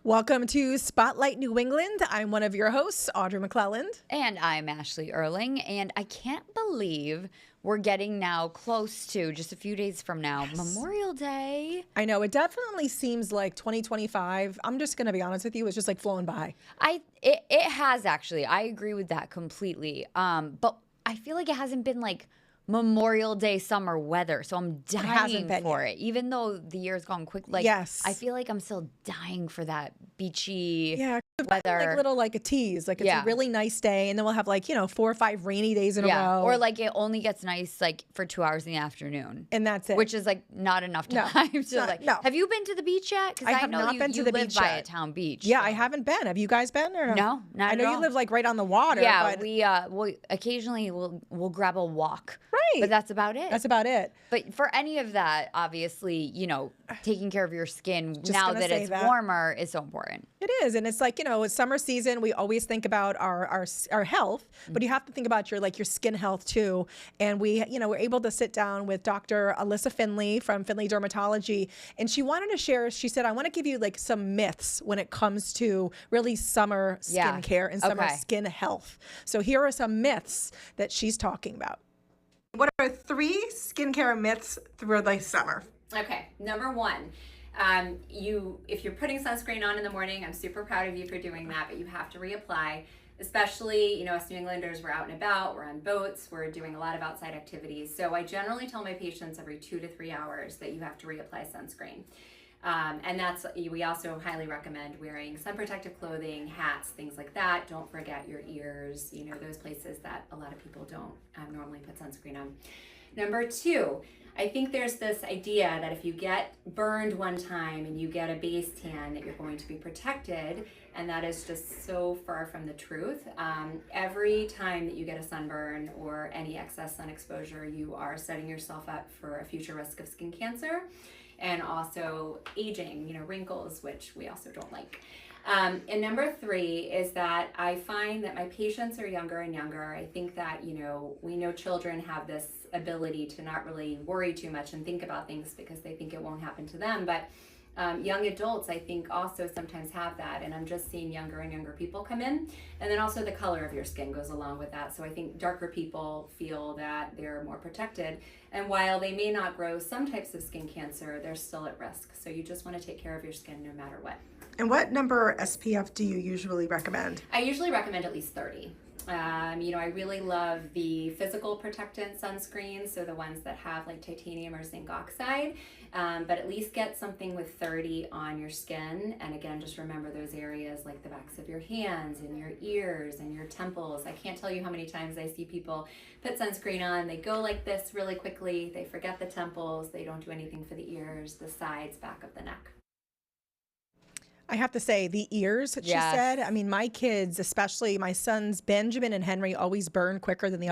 Welcome to Spotlight New England. I'm one of your hosts, Audrey McClelland. And I'm Ashley Erling. And I can't believe we're getting now close to, just a few days from now, Memorial Day. I know, it definitely seems like 2025, I'm just going to be honest with you, it's just like flown by. It has actually. I agree with that completely. But I feel like it hasn't been like Memorial Day summer weather, so I'm dying for it. Even though the year's gone quick, like yes. I feel like I'm still dying for that beachy weather. Like little like a tease, like it's a really nice day, and then we'll have like 4 or 5 rainy days in a row, or like it only gets nice like for 2 hours in the afternoon, and that's it, which is like not enough time to No. Have you been to the beach yet? Because I have not been to the beach yet. You live by yet. a town beach. Yeah, so. I haven't been. Have you guys been? Or no, not I know at all. You live like right on the water. Yeah, but... we occasionally we'll grab a walk. Right. But that's about it. That's about it. But for any of that, obviously, taking care of your skin now that it's warmer is so important. It is. And it's like, it's summer season. We always think about our health, but you have to think about your skin health too. And we, we're able to sit down with Dr. Alyssa Finley from Finley Dermatology. And she wanted to share, she said, I want to give you like some myths when it comes to really summer skincare and summer skin health. So here are some myths that she's talking about. What are 3 skincare myths through the summer? Okay, number 1, if you're putting sunscreen on in the morning, I'm super proud of you for doing that, but you have to reapply. Especially, us New Englanders, we're out and about, we're on boats, we're doing a lot of outside activities. So I generally tell my patients every 2 to 3 hours that you have to reapply sunscreen. And we also highly recommend wearing sun protective clothing, hats, things like that. Don't forget your ears, those places that a lot of people don't normally put sunscreen on. Number 2, I think there's this idea that if you get burned one time and you get a base tan that you're going to be protected, and that is just so far from the truth. Every time that you get a sunburn or any excess sun exposure, you are setting yourself up for a future risk of skin cancer. And also aging, wrinkles, which we also don't like. And number 3 is that I find that my patients are younger and younger. I think that, we know children have this ability to not really worry too much and think about things because they think it won't happen to them. But young adults, I think, also sometimes have that. And I'm just seeing younger and younger people come in. And then also the color of your skin goes along with that. So I think darker people feel that they're more protected. And while they may not grow some types of skin cancer, they're still at risk. So you just want to take care of your skin no matter what. And what number SPF do you usually recommend? I usually recommend at least 30. I really love the physical protectant sunscreens, so the ones that have like titanium or zinc oxide, but at least get something with 30 on your skin. And again, just remember those areas like the backs of your hands and your ears and your temples. I can't tell you how many times I see people put sunscreen on, they go like this really quickly, they forget the temples, they don't do anything for the ears, the sides, back of the neck. I have to say, the ears that she said, I mean, my kids, especially my sons, Benjamin and Henry, always burn quicker than the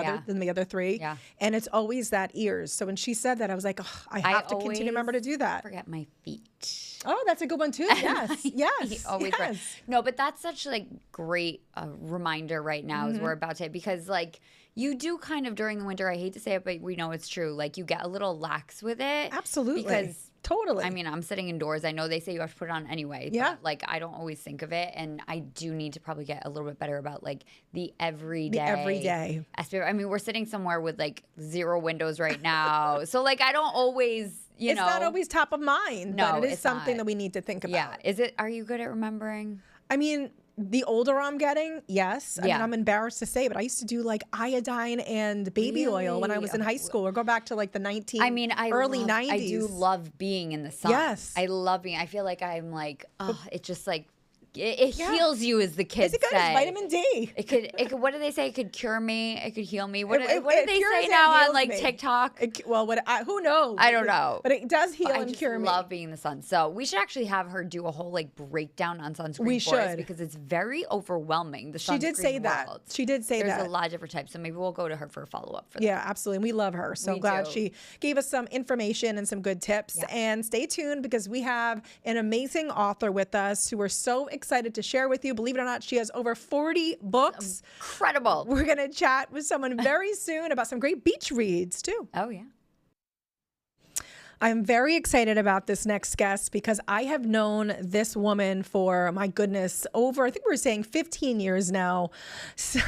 other 3. Yeah. And it's always that ears. So when she said that, I was like, oh, I have to continue to remember to do that. Forget my feet. Oh, that's a good one too. Yes. Yes. Always yes. No, but that's such like great reminder right now as we're about to, because like you do kind of during the winter, I hate to say it, but we know it's true. Like you get a little lax with it. Absolutely. Because totally. I mean, I'm sitting indoors. I know they say you have to put it on anyway. Yeah. But like I don't always think of it. And I do need to probably get a little bit better about like the everyday. The everyday. I mean, we're sitting somewhere with like 0 windows right now. So like I don't always, it's not always top of mind, no, but it is something not. that we need to think about. Yeah. Are you good at remembering? I mean, the older I'm getting, yes. I mean, I'm embarrassed to say, but I used to do like iodine and baby oil when I was in high school, or go back to like the early 90s. I do love being in the sun. Yes. I love being, I feel like I'm like, it's just like, it heals you, as the kids say. It's good. It's vitamin D. It could. What do they say? It could cure me. It could heal me. What do they say now on like TikTok? Who knows? I don't know. But it does heal and cure me. I love being in the sun. So we should actually have her do a whole like breakdown on sunscreen. We for us, should, because it's very overwhelming. The sunscreen She did say that. world. She did say that. There's a lot of different types. So maybe we'll go to her for a follow up for that. Yeah, absolutely. And we love her. So glad she gave us some information and some good tips. Yeah. And stay tuned, because we have an amazing author with us who we're so excited to share with you. Believe it or not, she has over 40 books. Incredible. We're going to chat with someone very soon about some great beach reads too. Oh, yeah. I'm very excited about this next guest because I have known this woman for, my goodness, over, I think we're saying 15 years now. So,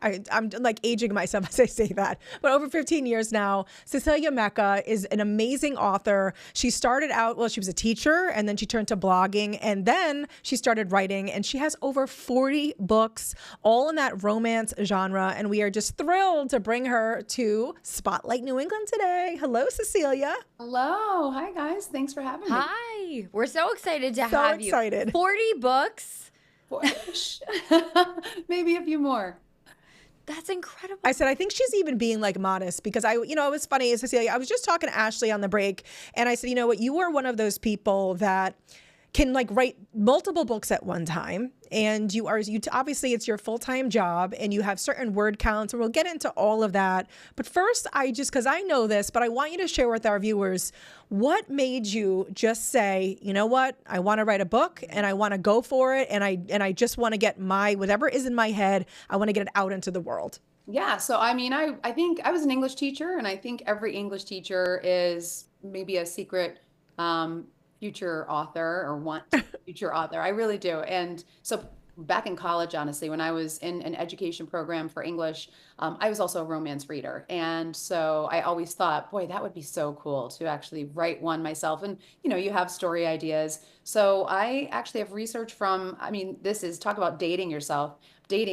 I'm like aging myself as I say that, but over 15 years now. Cecelia Mecca is an amazing author. She started out, well, she was a teacher, and then she turned to blogging, and then she started writing, and she has over 40 books, all in that romance genre, and we are just thrilled to bring her to Spotlight New England today. Hello, Cecelia. Hello. Hi, guys. Thanks for having me. Hi. We're so excited to have you. 40 books. Maybe a few more. That's incredible. I said, I think she's even being like modest because it was funny, Cecelia. I was just talking to Ashley on the break, and I said, you know what? You are one of those people that can like write multiple books at one time, and you obviously it's your full-time job, and you have certain word counts, and we'll get into all of that. But first, because I know this, but I want you to share with our viewers, what made you just say, you know what, I want to write a book, and I want to go for it, and I just want to get whatever is in my head, I want to get it out into the world. Yeah. So, I mean, I think I was an English teacher, and I think every English teacher is maybe a secret future author or want to be a future author. I really do. And so back in college, honestly, when I was in an education program for English, I was also a romance reader. And so I always thought, boy, that would be so cool to actually write one myself. And, you have story ideas. So I actually have research this is talk about dating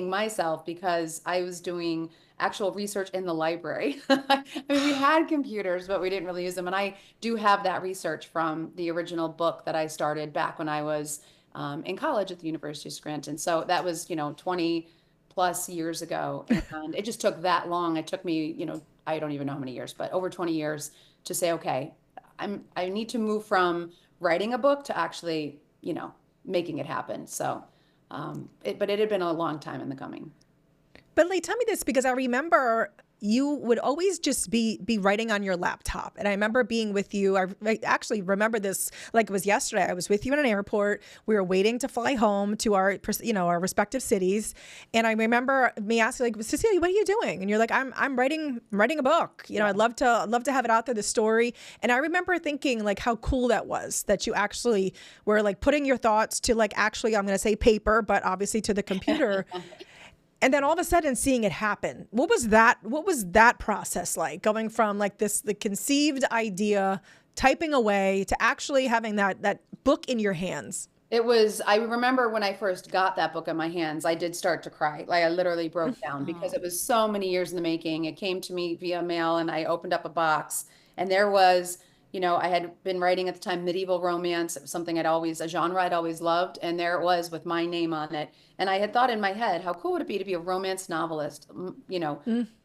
myself because I was doing actual research in the library. I mean, we had computers, but we didn't really use them. And I do have that research from the original book that I started back when I was in college at the University of Scranton. So that was, 20 plus years ago. And it just took that long. It took me, I don't even know how many years, but over 20 years to say, okay, I need to move from writing a book to actually, making it happen. So, but it had been a long time in the coming. But tell me this, because I remember you would always just be writing on your laptop. And I remember being with you. I actually remember this like it was yesterday. I was with you in an airport. We were waiting to fly home to our respective cities. And I remember me asking, like, Cecelia, what are you doing? And you're like, I'm writing a book. I'd love to have it out there, the story. And I remember thinking like how cool that was, that you actually were like putting your thoughts to like, actually, I'm going to say paper, but obviously to the computer. And then all of a sudden seeing it happen. What was that process like, going from like the conceived idea, typing away, to actually having that book in your hands? I remember when I first got that book in my hands, I did start to cry. Like I literally broke down because it was so many years in the making. It came to me via mail, and I opened up a box, and there was, I had been writing at the time medieval romance, something a genre I'd always loved. And there it was with my name on it. And I had thought in my head, how cool would it be to be a romance novelist,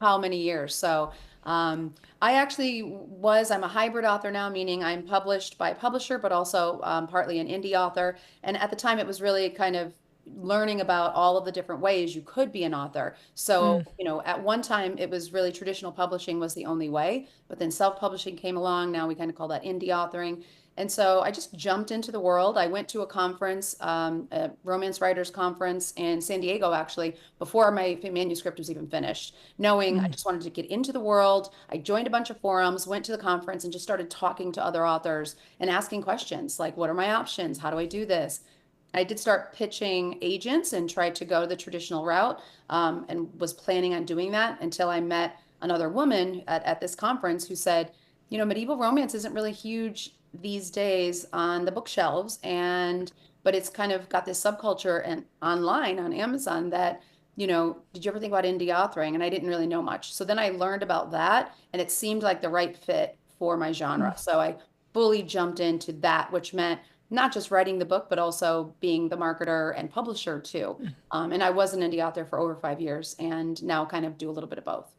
how many years? So I'm a hybrid author now, meaning I'm published by a publisher, but also partly an indie author. And at the time, it was really kind of learning about all of the different ways you could be an author. So, at one time it was really traditional publishing was the only way, but then self-publishing came along. Now we kind of call that indie authoring. And so I just jumped into the world. I went to a conference, a romance writers conference in San Diego, actually, before my manuscript was even finished, knowing I just wanted to get into the world. I joined a bunch of forums, went to the conference, and just started talking to other authors and asking questions like, what are my options? How do I do this? I did start pitching agents and tried to go the traditional route, and was planning on doing that until I met another woman at this conference who said, medieval romance isn't really huge these days on the bookshelves, but it's kind of got this subculture and online on Amazon that, did you ever think about indie authoring? And I didn't really know much. So then I learned about that, and it seemed like the right fit for my genre. So I fully jumped into that, which meant not just writing the book, but also being the marketer and publisher too. And I was an indie author for over 5 years, and now kind of do a little bit of both.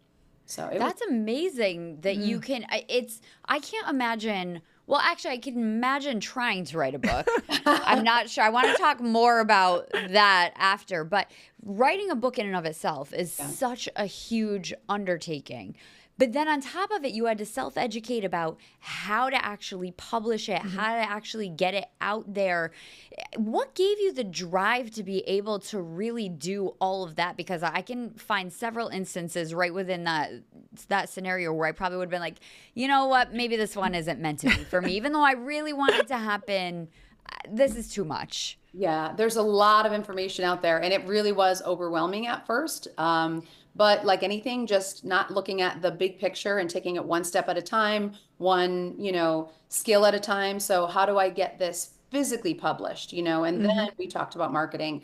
So that's amazing that you can. I can't imagine. Well, actually, I can imagine trying to write a book. I'm not sure. I want to talk more about that after. But writing a book in and of itself is such a huge undertaking. But then on top of it, you had to self-educate about how to actually publish it, how to actually get it out there. What gave you the drive to be able to really do all of that? Because I can find several instances right within that scenario where I probably would have been like, you know what, maybe this one isn't meant to be for me. Even though I really want it to happen, this is too much. Yeah, there's a lot of information out there, and it really was overwhelming at first. But like anything, just not looking at the big picture and taking it one step at a time, one, skill at a time. So how do I get this physically published, And then we talked about marketing.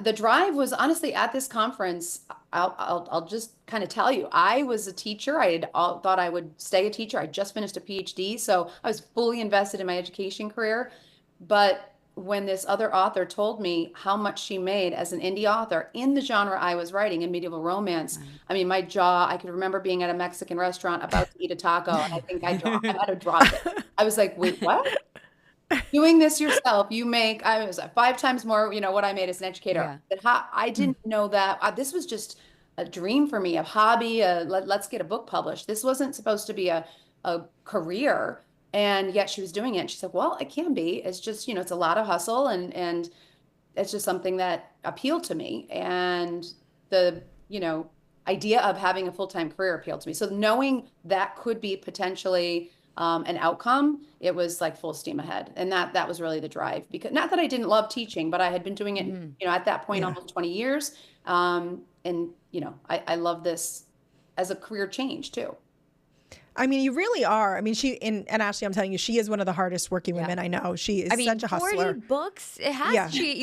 The drive was honestly at this conference. I'll just kind of tell you, I was a teacher. I had thought I would stay a teacher. I just finished a PhD, so I was fully invested in my education career. But when this other author told me how much she made as an indie author in the genre I was writing, in medieval romance, I mean, my jaw, I could remember being at a Mexican restaurant about to eat a taco, and I think I had to drop it. I was like, wait, what? Doing this yourself, I was 5 times more, what I made as an educator. Yeah. I didn't know that. This was just a dream for me, a hobby, let's get a book published. This wasn't supposed to be a career. And yet she was doing it. And she said, well, it can be. It's just, it's a lot of hustle, and it's just something that appealed to me. And the, idea of having a full-time career appealed to me. So knowing that could be potentially an outcome, it was like full steam ahead. And that was really the drive, because not that I didn't love teaching, but I had been doing it, at that point, almost 20 years. And, I love this as a career change too. I mean, you really are. I mean, and Ashley, I'm telling you, she is one of the hardest working women I know. She is such a hustler. 40 books, you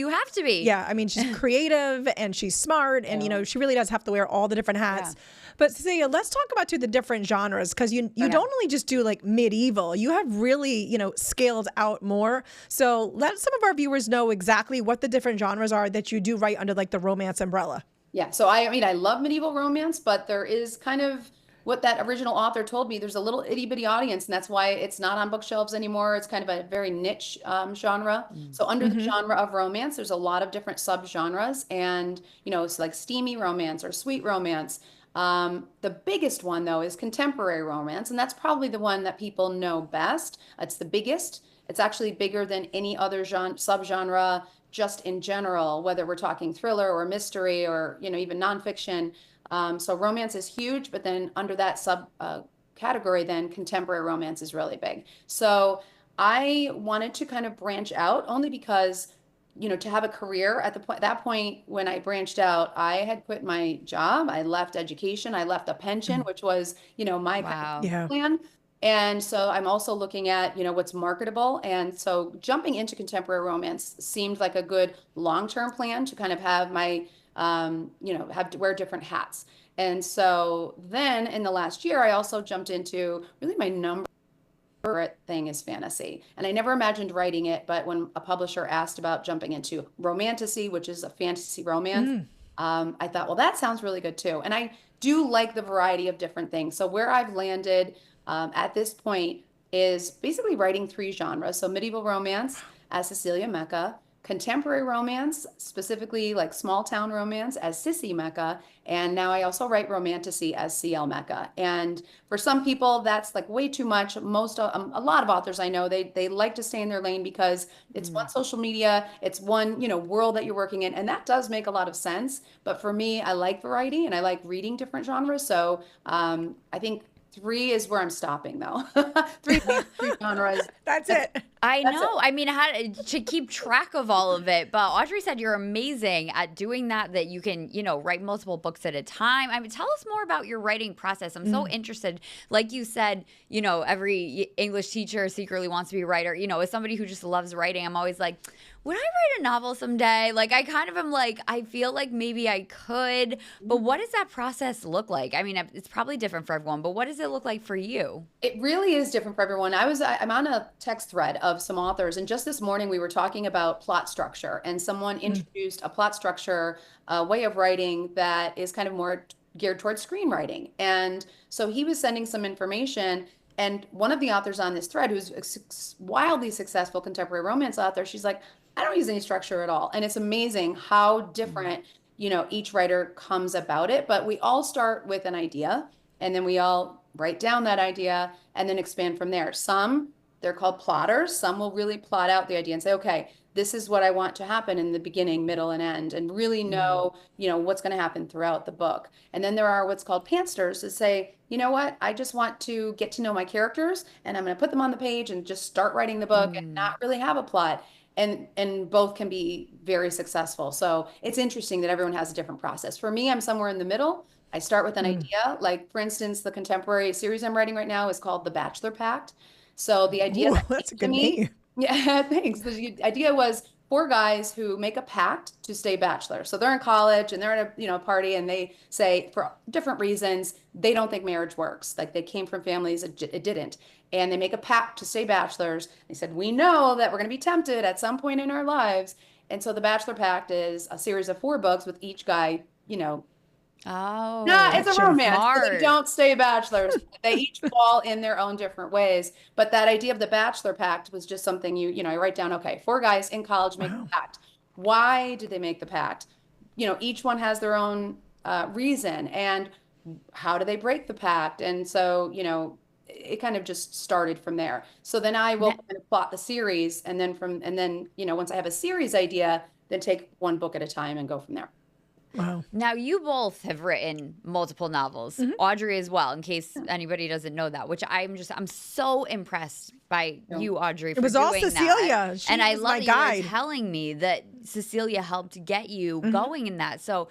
have to be. Yeah, I mean, she's creative and she's smart, and she really does have to wear all the different hats. Yeah. But Cecelia, let's talk about the different genres, because you don't only just do like medieval. You have really, scaled out more. So let some of our viewers know exactly what the different genres are that you do write under like the romance umbrella. Yeah, so I love medieval romance, but there is kind of what that original author told me, there's a little itty bitty audience, and that's why it's not on bookshelves anymore. It's kind of a very niche genre. So under the genre of romance, there's a lot of different subgenres, and it's like steamy romance or sweet romance. The biggest one though is contemporary romance, and that's probably the one that people know best. It's the biggest. It's actually bigger than any other subgenre, just in general, whether we're talking thriller or mystery or even nonfiction. So romance is huge, but then under that category, then contemporary romance is really big. So I wanted to kind of branch out, only because, to have a career at that point when I branched out, I had quit my job. I left education. I left a pension, which was, my kind of plan. And so I'm also looking at, what's marketable. And so jumping into contemporary romance seemed like a good long-term plan to kind of have my have to wear different hats. And so then in the last year, I also jumped into really my number favorite thing is fantasy. And I never imagined writing it, but when a publisher asked about jumping into romantasy, which is a fantasy romance, I thought, well, that sounds really good too. And I do like the variety of different things. So where I've landed at this point is basically writing 3 genres. So medieval romance as Cecelia Mecca, contemporary romance, specifically like small town romance as Cecelia Mecca, and now I also write romantasy as CL Mecca. And for some people, that's like way too much. A lot of authors I know, they like to stay in their lane because it's one social media, it's one world that you're working in, and that does make a lot of sense. But for me, I like variety and I like reading different genres. So I think 3 is where I'm stopping though. 3 genres. That's it. I know. I mean, how to keep track of all of it. But Audrey said you're amazing at doing that you can, write multiple books at a time. I mean, tell us more about your writing process. I'm so interested. Like you said, every English teacher secretly wants to be a writer. As somebody who just loves writing, I'm always like, would I write a novel someday? Like, I kind of am like, I feel like maybe I could. But what does that process look like? I mean, it's probably different for everyone, but what does it look like for you? It really is different for everyone. I'm on a text thread of some authors, and just this morning we were talking about plot structure, and someone introduced a plot structure way of writing that is kind of more geared towards screenwriting. And so he was sending some information, and one of the authors on this thread, who's a wildly successful contemporary romance author, she's like, I don't use any structure at all. And it's amazing how different, each writer comes about it. But we all start with an idea. And then we all write down that idea and then expand from there. Some, they're called plotters. Some will really plot out the idea and say, okay, this is what I want to happen in the beginning, middle, and end, and really know, what's going to happen throughout the book. And then there are what's called pantsters that say, you know what, I just want to get to know my characters, and I'm going to put them on the page and just start writing the book and not really have a plot. And both can be very successful. So it's interesting that everyone has a different process. For me, I'm somewhere in the middle. I start with an idea. Like, for instance, the contemporary series I'm writing right now is called The Bachelor Pact. So the idea that's a good name. Yeah, thanks. The idea was 4 guys who make a pact to stay bachelor. So they're in college and they're at a party, and they say, for different reasons, they don't think marriage works. Like, they came from families it didn't. And they make a pact to stay bachelors. They said, we know that we're going to be tempted at some point in our lives. And so the Bachelor Pact is a series of 4 books with each guy, Oh, no, it's a romance. smart. They don't stay bachelors. They each fall in their own different ways. But that idea of the Bachelor Pact was just something I write down, okay, 4 guys in college make a pact. Why did they make the pact? Each one has their own reason. And how do they break the pact? And so, it kind of just started from there. So then I will kind of plot the series. And then once I have a series idea, then take one book at a time and go from there. Wow. Now, you both have written multiple novels, Audrey as well, in case anybody doesn't know that, which I'm so impressed by you, Audrey, for It was doing all Cecelia. And I was love my that guide. you were telling me that Cecelia helped get you going in that. So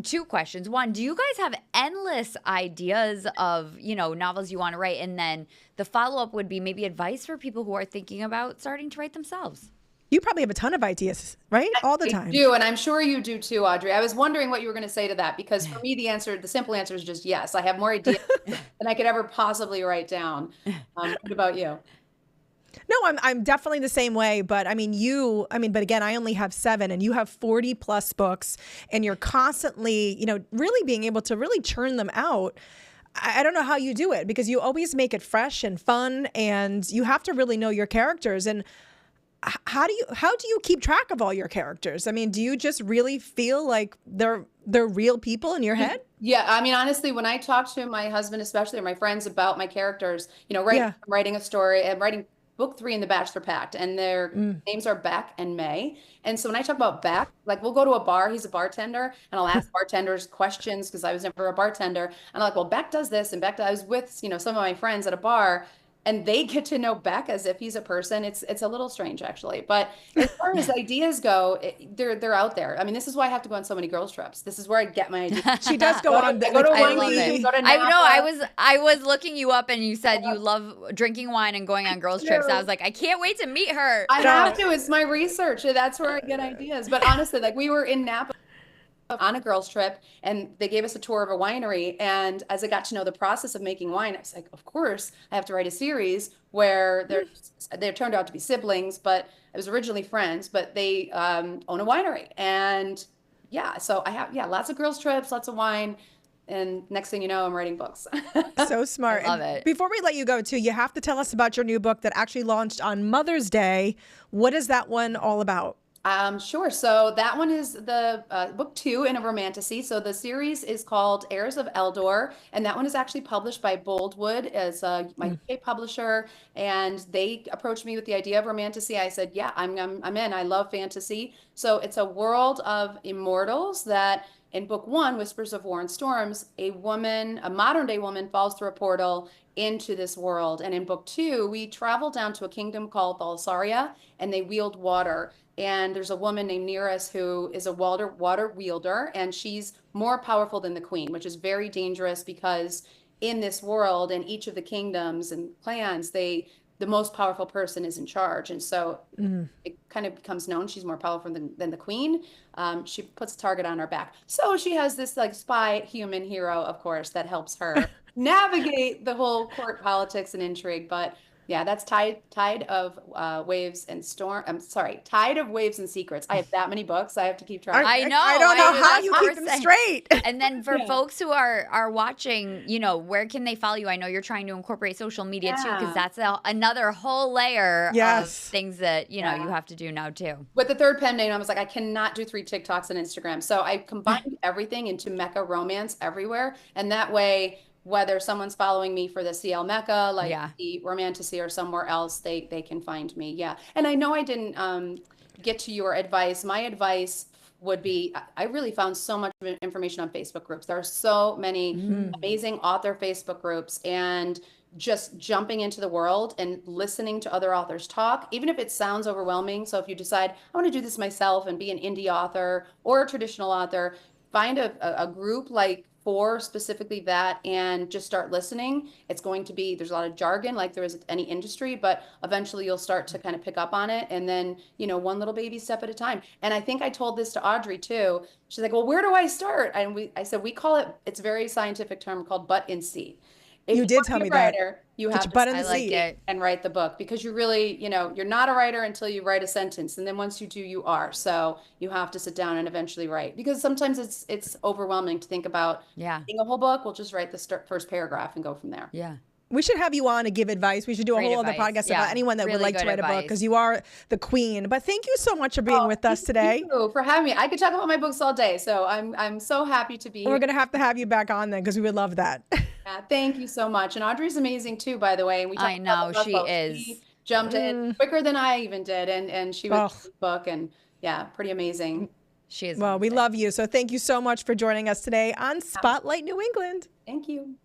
2 questions. One, do you guys have endless ideas of, novels you want to write? And then the follow-up would be maybe advice for people who are thinking about starting to write themselves. You probably have a ton of ideas, right? All the time. I do, and I'm sure you do too, Audrey. I was wondering what you were going to say to that, because for me, the simple answer is just yes. I have more ideas than I could ever possibly write down. What about you? No, I'm definitely the same way. But but again, I only have 7, and you have 40 plus books, and you're constantly, really being able to really churn them out. I don't know how you do it, because you always make it fresh and fun, and you have to really know your characters. And how do you keep track of all your characters? I mean, do you just really feel like they're real people in your head? Yeah, I mean, honestly, when I talk to my husband, especially, or my friends about my characters, I'm writing a story. I'm writing book 3 in the Bachelor Pact, and their names are Beck and May. And so when I talk about Beck, like, we'll go to a bar, he's a bartender, and I'll ask bartenders questions because I was never a bartender. And I'm like, well, Beck does this, and Beck, I was with, some of my friends at a bar, and they get to know Beck as if he's a person. It's a little strange, actually. But as far as ideas go, they're out there. I mean, this is why I have to go on so many girls' trips. This is where I get my ideas. She does go on. Go to I Wine love Beach, it. go to I know. Napa. I was looking you up, and you said you love drinking wine and going on girls' trips. I was like, I can't wait to meet her. I have to. It's my research. That's where I get ideas. But honestly, like, we were in Napa on a girls' trip, and they gave us a tour of a winery. And as I got to know the process of making wine, I was like, of course, I have to write a series where they turned out to be siblings, but it was originally friends, but they own a winery. And so I have lots of girls' trips, lots of wine. And next thing you know, I'm writing books. So smart. I love it. Before we let you go, too, you have to tell us about your new book that actually launched on Mother's Day. What is that one all about? Sure. So that one is the book 2 in a romantasy. So the series is called Heirs of Eldor, and that one is actually published by Boldwood as my UK publisher. And they approached me with the idea of romantasy. I said, yeah, I'm in. I love fantasy. So it's a world of immortals that, in book 1, Whispers of War and Storms, a modern day woman, falls through a portal into this world. And in book 2, we travel down to a kingdom called Thalsaria, and they wield water. And there's a woman named Nereus who is a water wielder, and she's more powerful than the queen, which is very dangerous, because in this world, in each of the kingdoms and clans, the most powerful person is in charge. And so it kind of becomes known she's more powerful than the queen. She puts a target on her back. So she has this like spy human hero, of course, that helps her navigate the whole court politics and intrigue. But yeah, that's Tide of Waves and Storm. I'm sorry, Tide of Waves and Secrets. I have that many books. I have to keep track. I know. I don't know how that's you what keep we're them saying. straight. And then for folks who are watching, where can they follow you? I know you're trying to incorporate social media too, because that's another whole layer of things that you have to do now too. With the third pen name, I was like, I cannot do 3 TikToks and Instagram. So I combined everything into Mecca Romance everywhere, and that way, whether someone's following me for the CL Mecca, like Yeah. the Romanticy, or somewhere else, they can find me. Yeah. And I know I didn't get to your advice. My advice would be, I really found so much information on Facebook groups. There are so many amazing author Facebook groups, and just jumping into the world and listening to other authors talk, even if it sounds overwhelming. So if you decide, I want to do this myself and be an indie author or a traditional author, find a group like for specifically that and just start listening. It's going to be, there's a lot of jargon like there is any industry, but eventually you'll start to kind of pick up on it. And then, one little baby step at a time. And I think I told this to Audrey too. She's like, well, where do I start? And I said, we call it, it's a very scientific term called butt in seat. If you did tell me that. You have to butt in the seat and write the book, because you really, you're not a writer until you write a sentence. And then once you do, you are. So you have to sit down and eventually write, because sometimes it's overwhelming to think about writing a whole book. We'll just write the first paragraph and go from there. Yeah. We should have you on to give advice. We should do a whole other podcast about anyone that would like to write a book, because you are the queen. But thank you so much for being with us today. Thank you for having me. I could talk about my books all day, so I'm so happy to be here. We're going to have you back on then, because we would love that. Yeah, thank you so much. And Audrey's amazing too, by the way. And I know, she is. She jumped in quicker than I even did, and she was the book, and pretty amazing. She is. Well, we love you. So thank you so much for joining us today on Spotlight New England. Thank you.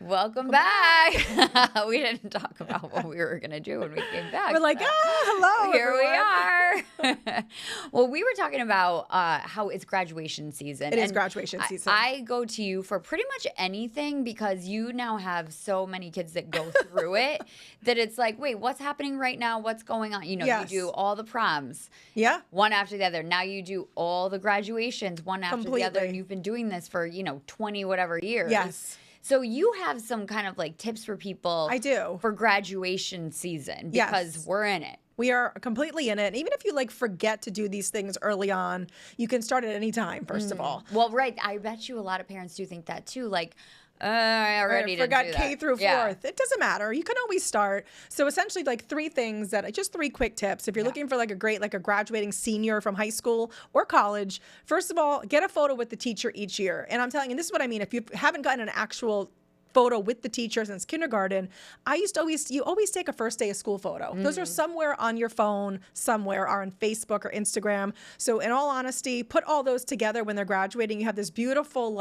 Welcome back. We didn't talk about what we were going to do when we came back. We're like, hello. Here we are. Well, we were talking about how it's graduation season. It is graduation season. I go to you for pretty much anything, because you now have so many kids that go through it that it's like, wait, what's happening right now? What's going on? You do all the proms. Yeah. One after the other. Now you do all the graduations one after the other. And you've been doing this for, 20 whatever years. Yes. So you have some kind of like tips for people. I do. For graduation season, because we're in it. We are completely in it. And even if you forget to do these things early on, you can start at any time, first of all. Well, right. I bet you a lot of parents do think that too. Like, I already forgot didn't do K that. through 4th. It doesn't matter. You can always start. So essentially three quick tips. If you're looking for a graduating senior from high school or college, first of all, get a photo with the teacher each year. And I'm telling you, this is what I mean. If you haven't gotten an actual photo with the teacher since kindergarten, you always take a first day of school photo. Those are somewhere on your phone, somewhere, or on Facebook or Instagram. So in all honesty, put all those together when they're graduating. You have this beautiful,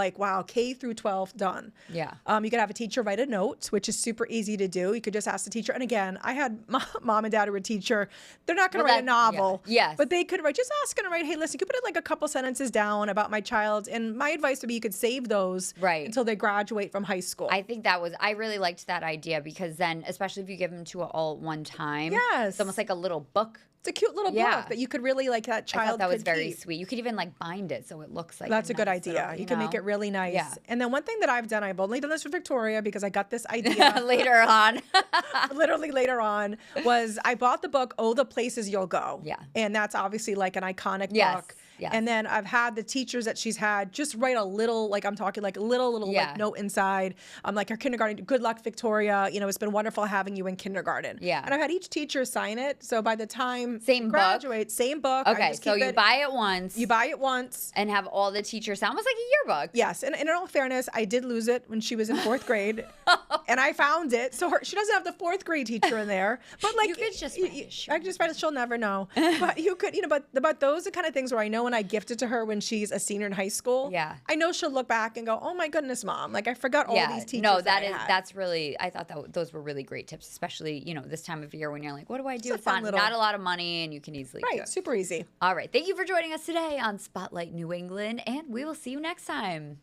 K through 12 done. Yeah. You could have a teacher write a note, which is super easy to do. You could just ask the teacher. And again, I had mom and dad who were a teacher. They're not going to write a novel. Yeah. Yes. But they could just ask them to write, hey, listen, you could put a couple sentences down about my child. And my advice would be you could save those until they graduate from high school. I think I really liked that idea, because then, especially if you give them to it all at one time, it's almost like a little book. It's a cute little book that you could really that child. I thought that was very keep. sweet. You could even bind it so it looks like that's a good idea. Little, you can make it really nice. Yeah. And then one thing that I've done, I've only done this for Victoria because I got this idea later on. Literally later on, was I bought the book "Oh, the Places You'll Go." Yeah. And that's obviously an iconic book. Yes. And then I've had the teachers that she's had just write a little, I'm talking a little note inside. Her kindergarten, good luck, Victoria. It's been wonderful having you in kindergarten. Yeah. And I've had each teacher sign it. So by the time same graduate, same book. Okay, so you buy it once. You buy it once. And have all the teachers, almost like a yearbook. Yes. And in all fairness, I did lose it when she was in 4th grade. And I found it. So she doesn't have the 4th grade teacher in there. But you could just I just find it, she'll never know. But you could, but those are the kind of things where I know when I gift it to her when she's a senior in high school, I know she'll look back and go, oh my goodness, Mom, I forgot all these teachers. No, that's really, I thought that those were really great tips, especially, this time of year when you're like, what do I do? It's not a lot of money and you can easily do it. Super easy. All right. Thank you for joining us today on Spotlight New England, and we will see you next time.